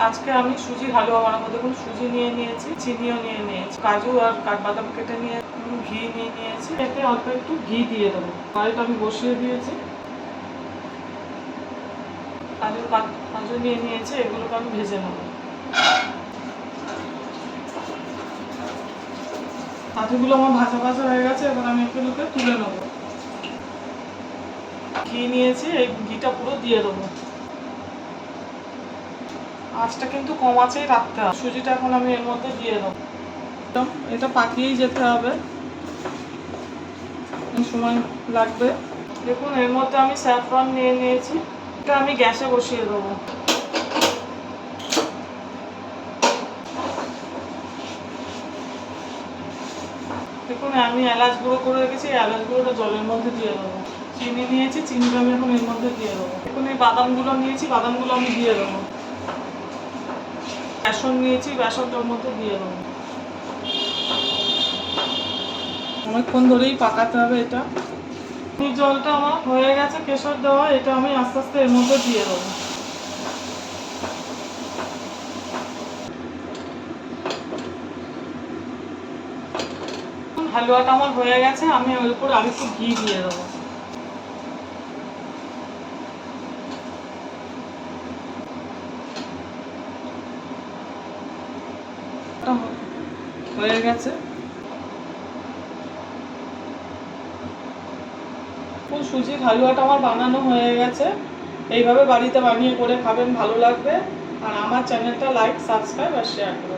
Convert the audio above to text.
আজকে আমি সুজির হালুয়া বানাবো। দেখুন সুজি নিয়ে নিয়েছি, চিনিও নিয়ে নিয়েছি, কাজু আর কাঠবাদাম কেটে নিয়ে ঘি নিয়ে নিয়েছি। এতে অল্প একটু ঘি দিয়ে দেবো। কড়াইটা আমি বসিয়ে দিয়েছি। কাজু নিয়ে নিয়েছি, এগুলোকে আমি ভেজে নেবো। কাজুগুলো আমার ভাজা ভাজা হয়ে গেছে, এবার আমি এগুলোকে তুলে নেবো। ঘি নিয়েছি, এই ঘিটা পুরো দিয়ে দেবো। আঁচটা কিন্তু কম আঁচেই রাখতে হবে। সুজিটা এখন আমি এর মধ্যে দিয়ে দেবো। এটা পাকিয়েই যেতে হবে, সময় লাগবে। দেখুন এর মধ্যে আমি স্যাফরন নিয়ে নিয়েছি, এটা আমি গ্যাসে বসিয়ে দেবো। দেখুন আমি এলাচ গুঁড়ো করে রেখেছি, এলাচ গুঁড়োটা জলের মধ্যে দিয়ে দেবো। চিনি নিয়েছি, চিনিটা আমি এখন এর মধ্যে দিয়ে দেবো। দেখুন এই বাদামগুলো নিয়েছি, বাদামগুলো আমি দিয়ে দেবো। বেসন নিয়েছি, বেসনটার মধ্যে দিয়ে দেবো। অনেকক্ষণ ধরেই পাকাতে হবে এটা। এই জলটা আমার হয়ে গেছে কেশর দেওয়া, এটা আমি আস্তে আস্তে এর মধ্যে দিয়ে দেবো। হালুয়াটা আমার হয়ে গেছে, আমি ওর উপর আর একটু ঘি দিয়ে দেবো। হয়ে গেছে। সুজির হালুয়াটা আমার বানানো হয়ে গেছে। এইভাবে বাড়িতে বানিয়ে করে খাবেন, ভালো লাগবে। আর আমার চ্যানেলটা লাইক, সাবস্ক্রাইব আর শেয়ার করুন।